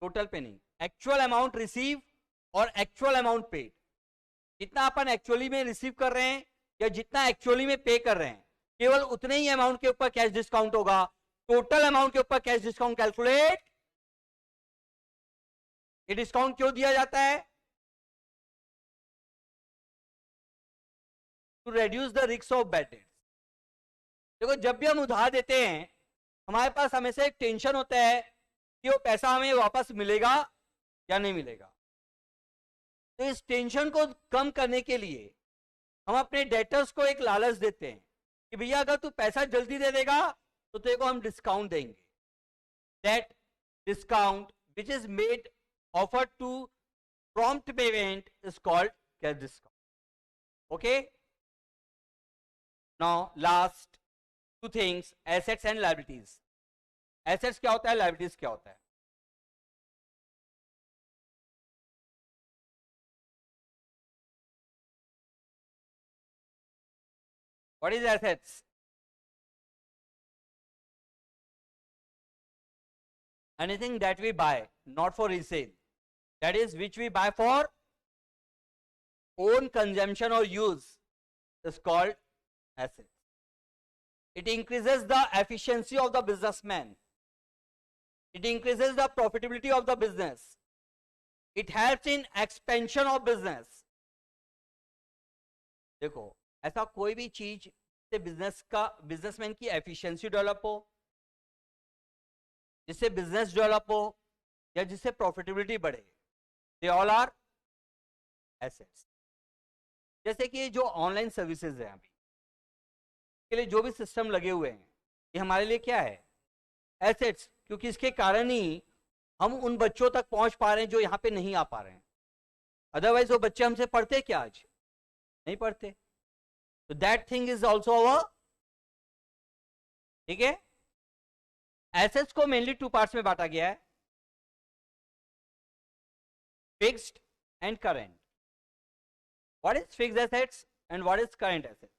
टोटल पे नहीं, एक्चुअल अमाउंट रिसीव और एक्चुअल अमाउंट पेड। जितना अपन एक्चुअली में रिसीव कर रहे हैं या जितना एक्चुअली में पे कर रहे हैं, केवल उतने ही अमाउंट के ऊपर कैश डिस्काउंट होगा। टोटल अमाउंट के ऊपर कैश डिस्काउंट कैलकुलेट। ये डिस्काउंट क्यों दिया जाता है, to reduce the risk of bad debts. देखो, जब भी हम उधार देते हैं हमारे पास हमेशा एक टेंशन होता है कि वो पैसा हमें वापस मिलेगा या नहीं मिलेगा। तो इस टेंशन को कम करने के लिए हम अपने डेटर्स को एक लालच देते हैं कि भैया अगर तू पैसा जल्दी दे देगा तो तेरे को हम डिस्काउंट देंगे। That discount which is made offered to prompt payment is called cash discount. Okay, now last two things, assets and liabilities. Assets क्या होता है, लायबिलिटीज क्या होता है। What is assets, anything that we buy not for resale, that is which we buy for own consumption और use is called assets. It increases the efficiency of the businessman. It increases the profitability of the business. It helps in expansion of business. देखो, ऐसा कोई भी चीज से businessman की efficiency develop हो, जिससे बिजनेस डेवलप हो या जिससे प्रॉफिटेबिलिटी बढ़े, दे ऑल आर एसेट्स। जैसे कि जो ऑनलाइन सर्विसेज है अभी के लिए जो भी सिस्टम लगे हुए हैं, ये हमारे लिए क्या है, एसेट्स, क्योंकि इसके कारण ही हम उन बच्चों तक पहुंच पा रहे हैं जो यहाँ पे नहीं आ पा रहे हैं। अदरवाइज वो बच्चे हमसे पढ़ते क्या, आज नहीं पढ़ते। तो दैट थिंग इज ऑल्सो अवर, ठीक है। एसेट्स को मेनली टू पार्ट्स में बांटा गया है, fixed and current. What is fixed assets and what is current assets?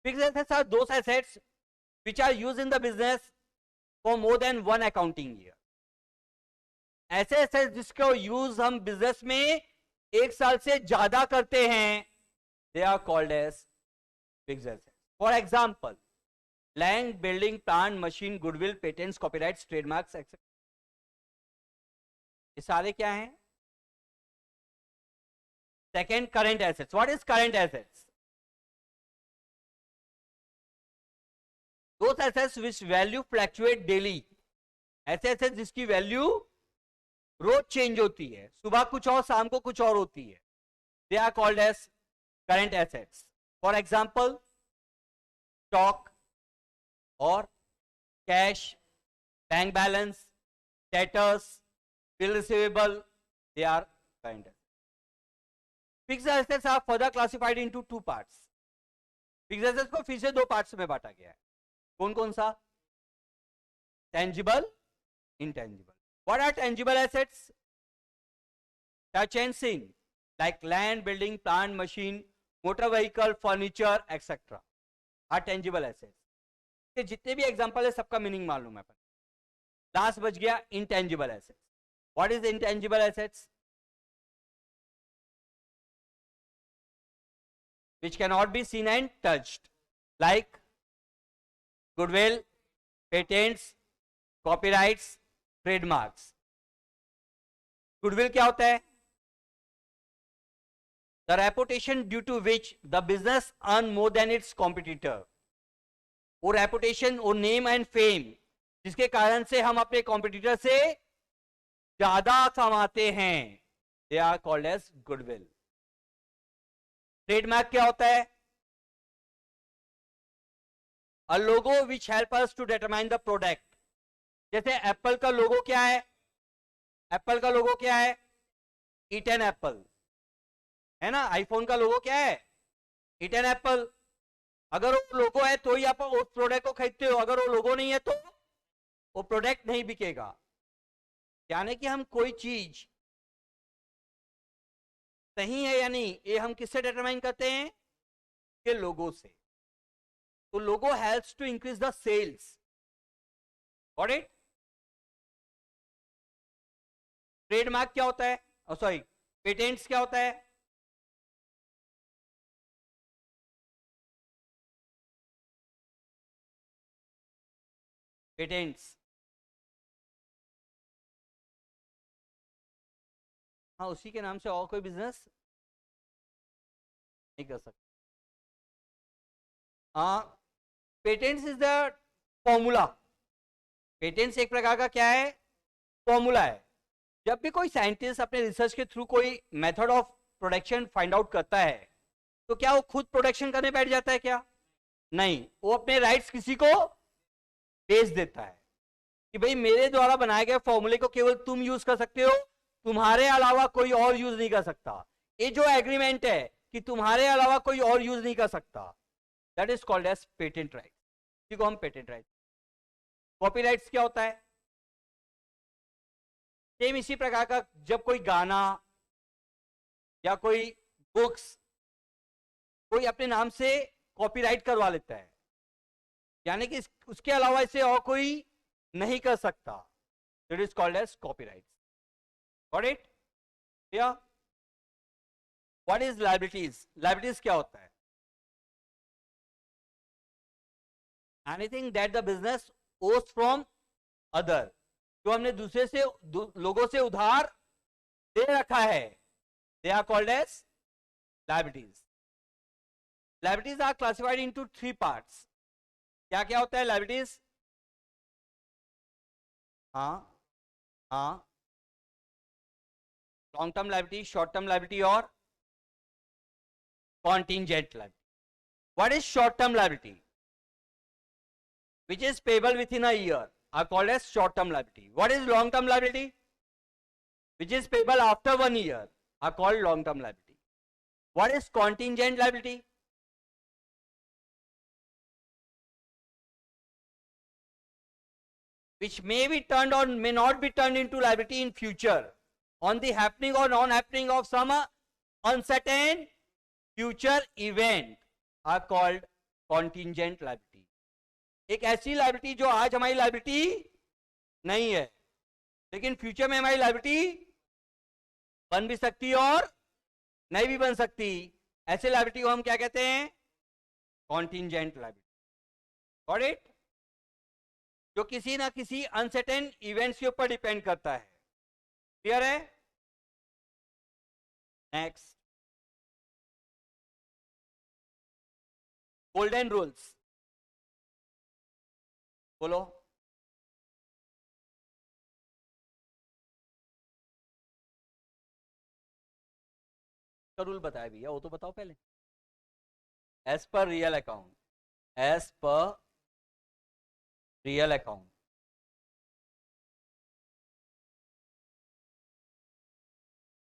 Fixed assets are those assets which are used in the business for more than one accounting year. ऐसे assets जिसका use हम business में एक साल से ज्यादा करते हैं, they are called as fixed assets. For example, land, building, plant, machine, goodwill, patents, copyrights, trademarks, etc. ये सारे क्या हैं? Second, current assets. What is current assets? Those assets which value fluctuate daily. ऐसे assets जिसकी value रोज change होती है, सुबह कुछ और शाम को कुछ और होती है, they are called as current assets. For example, stock or cash, bank balance, debtors, bill receivable, they are current assets. Fixed assets are further classified into two parts. Fixed assets को फिर से दो पार्ट्स में बांटा गया है. कौन कौन सा? Tangible, intangible. What are tangible assets? Touch and seen, like land, building, plant, machine, motor vehicle, furniture, etc. are tangible assets. के जितने भी एग्जांपल है सबका मीनिंग मालूम है. लास्ट बच गया intangible assets. What is intangible assets? Which cannot be seen and touched, like goodwill, patents, copyrights, trademarks. Goodwill क्या होता है? The reputation due to which the business earn more than its competitor. वो reputation, वो name and fame जिसके कारण से हम अपने कॉम्पिटिटर से ज्यादा कमाते हैं, they are called as goodwill. Trademark क्या होता है? A logo which help us to determine the product. जैसे एप्पल का लोगो क्या है? एप्पल का लोगो क्या है? ईट एन एप्पल, है ना. आईफोन का लोगो क्या है? Eat an apple. अगर वो लोगो है तो ही आप उस प्रोडक्ट को खरीदते हो, अगर वो लोगो नहीं है तो वो प्रोडक्ट नहीं बिकेगा. यानी कि हम कोई चीज सही है या नहीं, ये हम किससे डिटरमाइन करते हैं? के लोगो से. तो logo helps to increase the sales. Got it? Trademark क्या होता है? सॉरी, पेटेंट्स क्या होता है? पेटेंट्स, हाँ, उसी के नाम से और कोई बिजनेस नहीं कर सकता. हाँ, patents is the formula. Patents एक प्रकार का क्या है? फॉर्मूला है. जब भी कोई साइंटिस्ट अपने रिसर्च के थ्रू कोई method of production find out करता है, तो क्या वो खुद प्रोडक्शन करने बैठ जाता है क्या? नहीं, वो अपने राइट्स किसी को बेच देता है कि भाई मेरे द्वारा बनाए गए फॉर्मूले को केवल तुम यूज कर सकते हो, तुम्हारे अलावा कोई और यूज नहीं कर सकता. ये जो एग्रीमेंट है कि तुम्हारे अलावा कोई और यूज नहीं कर सकता, that is called as patent right. इसी को हम पेटेंट राइट. कॉपीराइट्स क्या होता है? सेम इसी प्रकार का, जब कोई गाना या कोई बुक्स कोई अपने नाम से कॉपीराइट करवा लेता है, यानी कि उसके अलावा इसे और कोई नहीं कर सकता, it is called as copyright. Got it? या व्हाट इज लायबिलिटीज? लायबिलिटीज क्या होता है? Anything that the business owes from other. जो हमने दूसरे से लोगों से उधार दे रखा है, they are called as liabilities. Liabilities are classified into three parts. क्या क्या होता है लायबिलिटीज? हाँ हाँ, long term liability, short term liability और contingent liability. What is short term liability? which is payable within a year are called as short term liability. What is long term liability? Which is payable after 1 year are called long term liability. What is contingent liability? Which may be turned or may not be turned into liability in future on the happening or non happening of some uncertain future event are called contingent liability. एक ऐसी liability जो आज हमारी liability नहीं है, लेकिन future में हमारी लायबिलिटी बन भी सकती है और नहीं भी बन सकती. ऐसे लायबिलिटी को हम क्या कहते हैं? Contingent liability. Got it? जो किसी ना किसी अनसर्टेन इवेंट्स के ऊपर डिपेंड करता है. क्लियर है? Next, golden rules. बोलो. उसका रूल बताया भैया, वो तो बताओ पहले। As per real account, as per real account,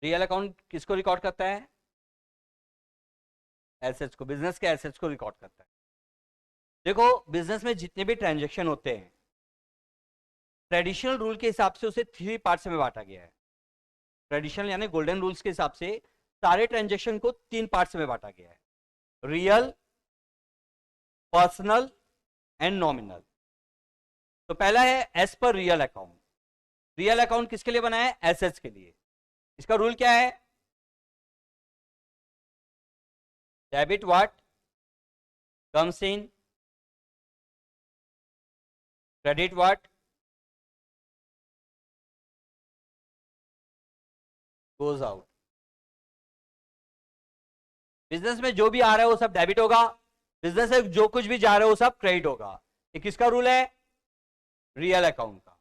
real account किसको रिकॉर्ड करता है? एसेट्स को, बिजनेस के एसेट्स को रिकॉर्ड करता है। देखो बिजनेस में जितने भी ट्रांजेक्शन होते हैं, ट्रेडिशनल रूल के हिसाब से उसे 3 पार्ट्स में बांटा गया है। ट्रेडिशनल यानी गोल्डन रूल्स के हिसाब से सारे ट्रांजेक्शन को 3 पार्ट्स में बांटा गया है, रियल, पर्सनल एंड नॉमिनल। तो पहला है as per real account. Real account किसके लिए बना है? एसेट्स के लिए। इसका रूल क्या है? Debit what comes in, credit what goes out. Business में जो भी आ रहा है वो सब डेबिट होगा, बिजनेस से जो कुछ भी जा रहा है वो सब क्रेडिट होगा। ये किसका रूल है? रियल अकाउंट का।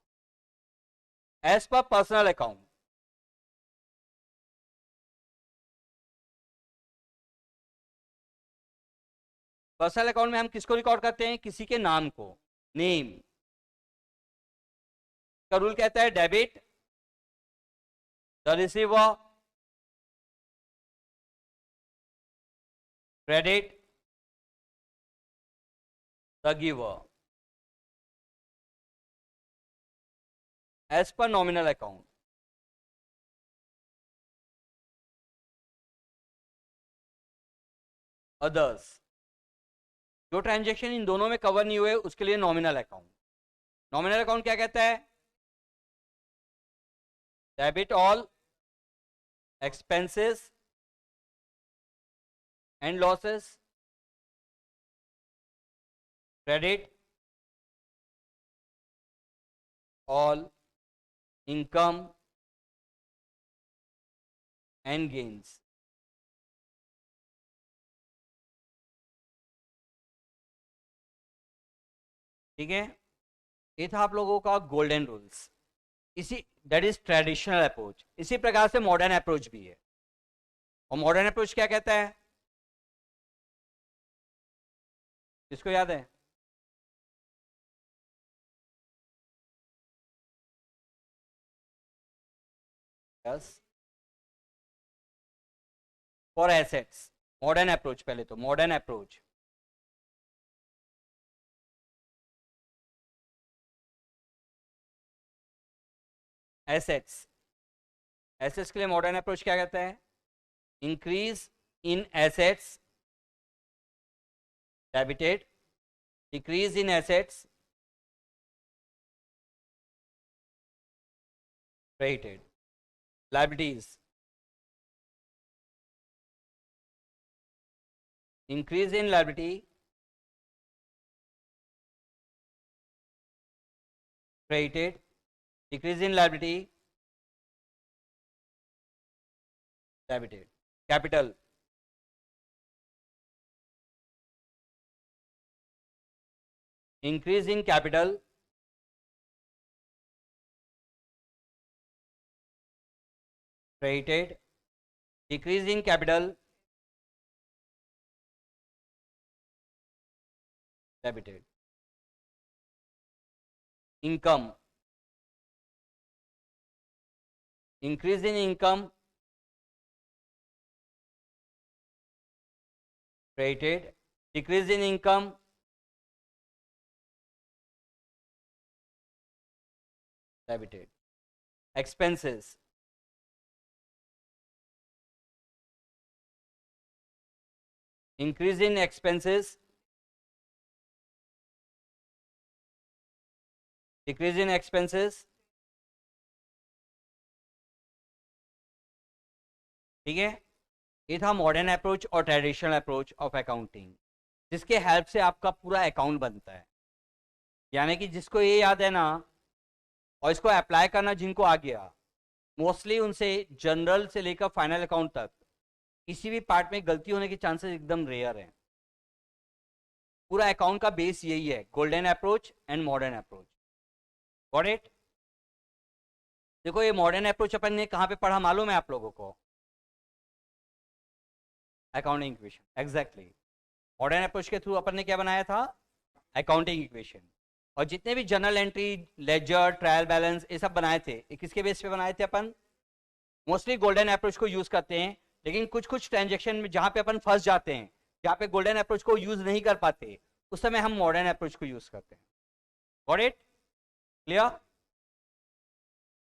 As per personal account, personal account में हम किसको रिकॉर्ड करते हैं? किसी के नाम को, नेम। का रूल कहता है debit the receiver, credit the giver. As per nominal account, others, जो ट्रांजेक्शन इन दोनों में कवर नहीं हुए उसके लिए नॉमिनल अकाउंट। नॉमिनल अकाउंट क्या कहता है? Debit all expenses and losses, credit all income and gains. ठीक है, ये था आप लोगों का गोल्डन रूल्स। इसी दैट इज ट्रेडिशनल अप्रोच। इसी प्रकार से मॉडर्न अप्रोच भी है। और मॉडर्न अप्रोच क्या कहता है? किसको याद है? Yes, for assets. Modern approach, पहले तो मॉडर्न अप्रोच। एसेट्स, एसेट्स के लिए मॉडर्न अप्रोच क्या कहता है? Increase in assets debited, decrease in assets credited. Liabilities, increase in liability, credited, decrease in liability, debited. Capital, increase in capital, credited, decrease in capital, debited. Income, increase in income, credited, decrease in income, debited. Expenses, increase in expenses, decrease in expenses. ठीक है, ये था modern approach और traditional approach of accounting, जिसके help से आपका पूरा account बनता है। यानी कि जिसको ये याद है ना और इसको अप्लाई करना जिनको आ गया, मोस्टली उनसे जनरल से लेकर फाइनल अकाउंट तक किसी भी पार्ट में गलती होने के चांसेस एकदम रेयर हैं। पूरा अकाउंट का बेस यही है, golden approach and modern approach. Got it? देखो ये मॉडर्न अप्रोच अपन ने कहाँ पे पढ़ा मालूम है आप लोगों को? Accounting equation, exactly. Modern approach के थ्रू अपन ने क्या बनाया था? Accounting equation. और जितने भी journal entry, ledger, trial balance, ये सब बनाए थे, ये किसके बेस पे बनाए थे अपन? मोस्टली गोल्डन अप्रोच को यूज करते हैं, लेकिन कुछ कुछ ट्रांजेक्शन में जहां पे अपन फंस जाते हैं, जहां पे गोल्डन अप्रोच को यूज नहीं कर पाते, उस समय हम मॉडर्न अप्रोच को यूज करते हैं। Got it? Clear?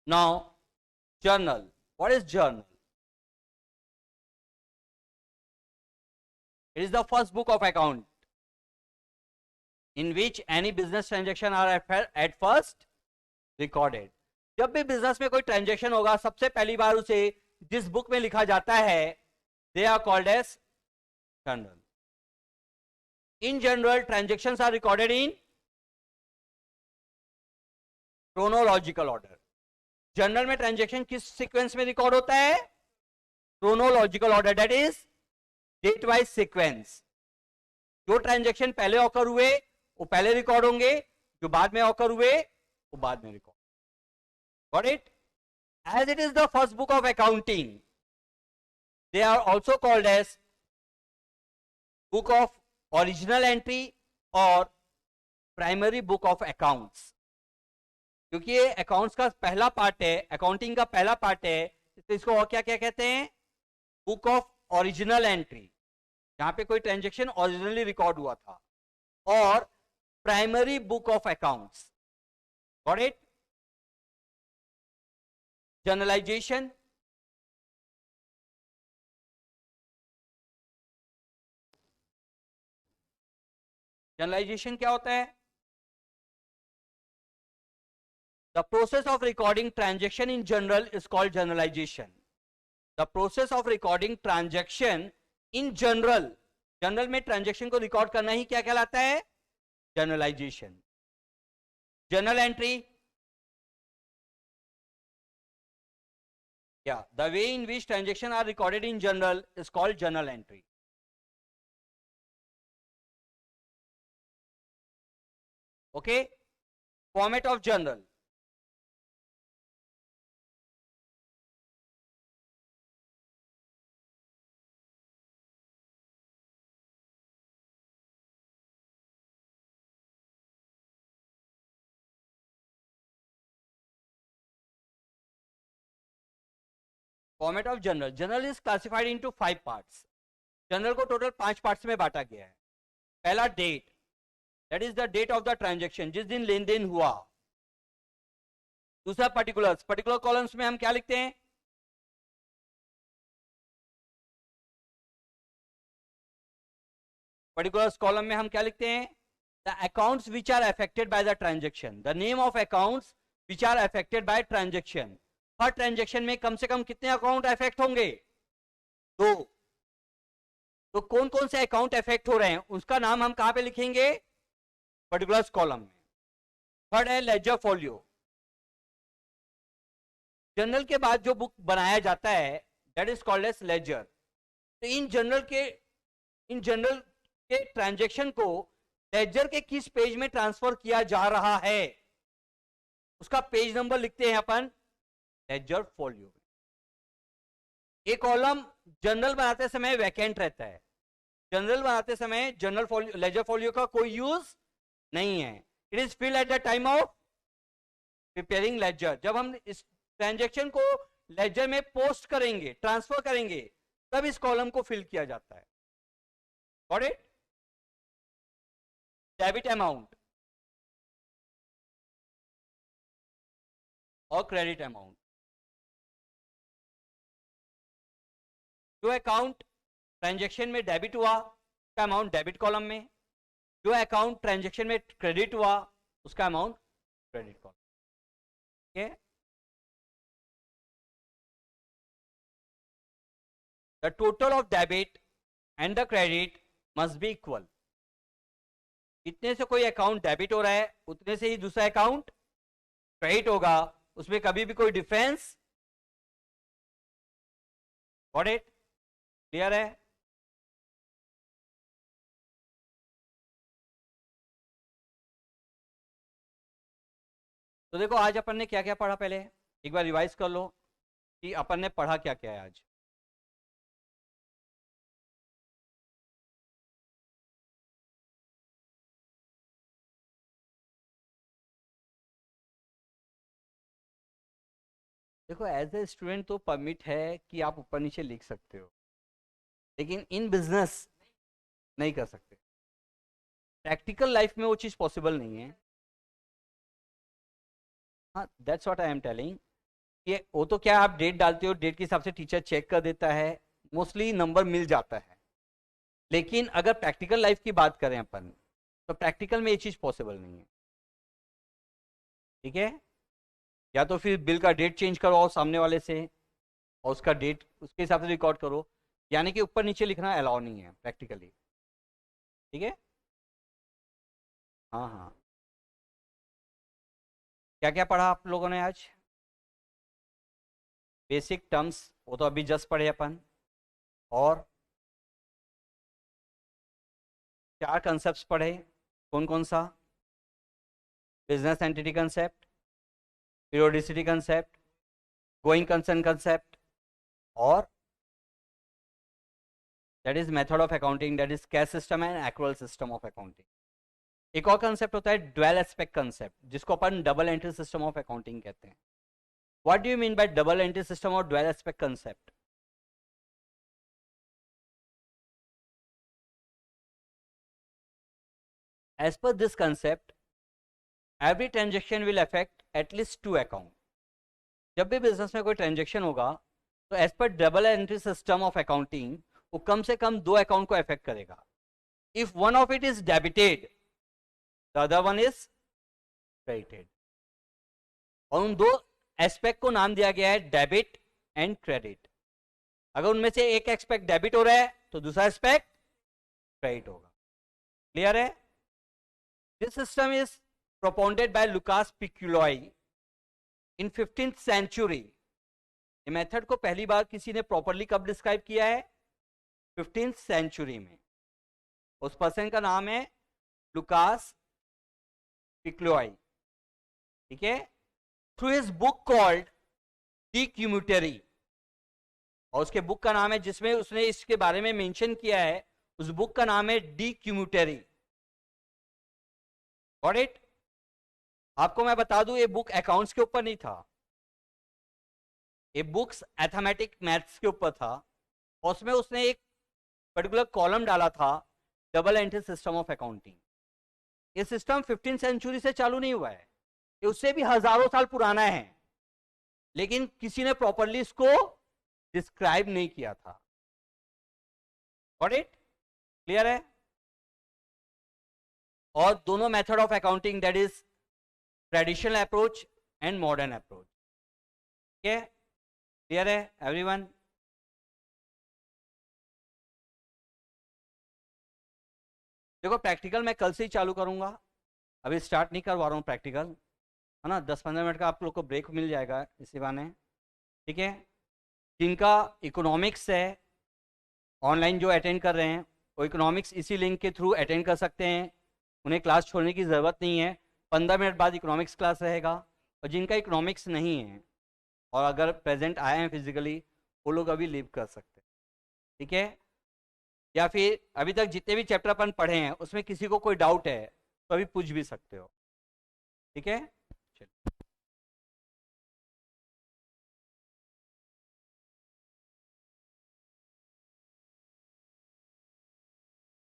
Now journal, what is journal? It is the first book of account in which any business transaction are at first recorded. जब भी बिजनेस में कोई ट्रांजेक्शन होगा, सबसे पहली बार उसे जिस बुक में लिखा जाता है, they are called as journal. In general, transactions are recorded in chronological order. Journal में ट्रांजेक्शन किस सीक्वेंस में रिकॉर्ड होता है? Chronological order, that is date wise sequence. जो ट्रांजेक्शन पहले ऑकर हुए वो पहले रिकॉर्ड होंगे, जो बाद में ऑकर हुए वो बाद में record. Got it? As it is the first book of accounting, they are also called as book of original entry और प्राइमरी बुक ऑफ अकाउंट्स। क्योंकि ये अकाउंट्स का पहला पार्ट है, अकाउंटिंग का पहला पार्ट है, तो इसको और क्या क्या कहते हैं? बुक ऑफ ओरिजिनल एंट्री, जहां पे कोई ट्रांजेक्शन ओरिजिनली रिकॉर्ड हुआ था, और primary book of accounts. Got it? Journalisation, journalisation क्या होता है? The process of recording transaction in journal is called journalisation. The process of recording transaction in journal, journal में ट्रांजेक्शन को रिकॉर्ड करना ही क्या कहलाता है? जनरलाइजेशन। जर्नल एंट्री, या the way in which transaction are recorded in journal is called journal entry. Okay? Format of journal, format of journal. Journal is classified into 5 parts. Journal को total 5 parts में बांटा गया है। पहला date, that is the date of the transaction, जिस दिन लेन then हुआ। दूसरा पर्टिकुलर्स, पर्टिकुलर कॉलम्स में हम क्या लिखते हैं? पर्टिकुलर्स कॉलम में हम क्या लिखते हैं? The accounts which are affected by the transaction, the name of accounts which are affected by transaction. हर ट्रांजेक्शन में कम से कम कितने अकाउंट अफेक्ट होंगे? 2। तो कौन कौन से अकाउंट अफेक्ट हो रहे हैं उसका नाम हम कहां पे लिखेंगे? पर्टिकुलर्स कॉलम में। थर्ड है लेजर फोलियो। जर्नल के बाद जो बुक बनाया जाता है, that is called as ledger. तो इन जनरल के ट्रांजेक्शन को लेजर के किस पेज में ट्रांसफर किया जा रहा है, उसका पेज नंबर लिखते हैं अपन लेजर फोलियो। एक कॉलम जर्नल बनाते समय वैकेंट रहता है। जर्नल बनाते समय जर्नल फोलियो, लेजर फोलियो का कोई यूज नहीं है। It is filled at the time of preparing ledger. जब हम इस ट्रांजेक्शन को लेजर में पोस्ट करेंगे, ट्रांसफर करेंगे, तब इस कॉलम को फिल किया जाता है। Got it? डेबिट अमाउंट और क्रेडिट अमाउंट। जो अकाउंट ट्रांजैक्शन में डेबिट हुआ उसका अमाउंट डेबिट कॉलम में, जो अकाउंट ट्रांजैक्शन में क्रेडिट हुआ उसका अमाउंट क्रेडिट कॉलम। ठीक है? The total of debit and the credit must be equal. इतने से कोई अकाउंट डेबिट हो रहा है, उतने से ही दूसरा अकाउंट क्रेडिट होगा, उसमें कभी भी कोई डिफरेंस। Got it? क्लियर है? तो देखो आज अपन ने क्या क्या पढ़ा, पहले एक बार रिवाइज कर लो कि अपन ने पढ़ा क्या क्या है आज। देखो एज ए स्टूडेंट तो परमिट है कि आप ऊपर नीचे लिख सकते हो, लेकिन इन बिजनेस नहीं कर सकते। प्रैक्टिकल लाइफ में वो चीज़ पॉसिबल नहीं है। हाँ, that's what I am telling. ये वो तो क्या, आप डेट डालते हो, डेट के हिसाब से टीचर चेक कर देता है, मोस्टली नंबर मिल जाता है। लेकिन अगर प्रैक्टिकल लाइफ की बात करें अपन, तो प्रैक्टिकल में ये चीज़ पॉसिबल नहीं है। ठीक है, या तो फिर बिल का डेट चेंज करवाओ सामने वाले से, और उसका डेट उसके हिसाब से रिकॉर्ड करो, यानी कि ऊपर नीचे लिखना अलाउ नहीं है प्रैक्टिकली। ठीक है। हाँ हाँ। क्या क्या पढ़ा आप लोगों ने आज? बेसिक टर्म्स वो तो अभी जस्ट पढ़े अपन, और 4 कंसेप्ट पढ़े। कौन कौन सा? Business entity concept, periodicity concept, going concern concept, और that is method of accounting, that is cash system and accrual system of accounting. एक और कंसेप्ट होता है ड्वेल एस्पेक्ट कंसेप्ट, जिसको अपन double entry system of accounting कहते हैं। What do you mean by double entry system और dual aspect concept? As per this concept, every transaction will affect at least 2 account. जब भी business में कोई transaction होगा, तो as per double entry system of accounting वो कम से कम 2 अकाउंट को अफेक्ट करेगा। If one of it is debited, the other one is credited. और उन 2 एस्पेक्ट को नाम दिया गया है डेबिट एंड क्रेडिट। अगर उनमें से एक एस्पेक्ट डेबिट हो रहा है तो दूसरा एस्पेक्ट क्रेडिट होगा। क्लियर है? This system is propounded by Lucas Piccoli in 15th century. ये मेथड को पहली बार किसी ने प्रॉपरली कब डिस्क्राइब किया है? 15th सेंचुरी में। उस पर्सन का नाम है लुकास पिक्लोई। ठीक है। थ्रू हिज बुक कॉल्ड डी क्यूम्यूटरी, और उसके बुक का नाम है जिसमें उसने इसके बारे में मेंशन किया है, उस बुक का नाम है डी क्यूम्यूटरी। Got it? आपको मैं बता दूं, ये बुक अकाउंट्स के ऊपर नहीं था, ये बुक्स एथमेटिक मैथ्स के ऊपर था, और उसमें उसने एक पर्टिकुलर कॉलम डाला था double entry system of accounting. ये सिस्टम 15th सेंचुरी से चालू नहीं हुआ है, ये उससे भी हजारों साल पुराना है, लेकिन किसी ने प्रॉपरली इसको डिस्क्राइब नहीं किया था। Got it? क्लियर है? और दोनों method of accounting, that is traditional approach and modern approach. ठीक है? क्लियर है एवरीवन? देखो प्रैक्टिकल मैं कल से ही चालू करूंगा, अभी स्टार्ट नहीं करवा रहा हूँ प्रैक्टिकल, है ना। 10-15 मिनट का आप लोग को ब्रेक मिल जाएगा इसी बहाने। ठीक है। जिनका इकोनॉमिक्स है, ऑनलाइन जो अटेंड कर रहे हैं, वो इकोनॉमिक्स इसी लिंक के थ्रू अटेंड कर सकते हैं, उन्हें क्लास छोड़ने की ज़रूरत नहीं है। 15 मिनट बाद इकोनॉमिक्स क्लास रहेगा। और जिनका इकोनॉमिक्स नहीं है और अगर प्रेजेंट आए हैं फिजिकली, वो लोग अभी लीव कर सकते हैं। ठीक है। या फिर अभी तक जितने भी चैप्टर अपन पढ़े हैं उसमें किसी को कोई डाउट है तो अभी पूछ भी सकते हो। ठीक है। चलिए।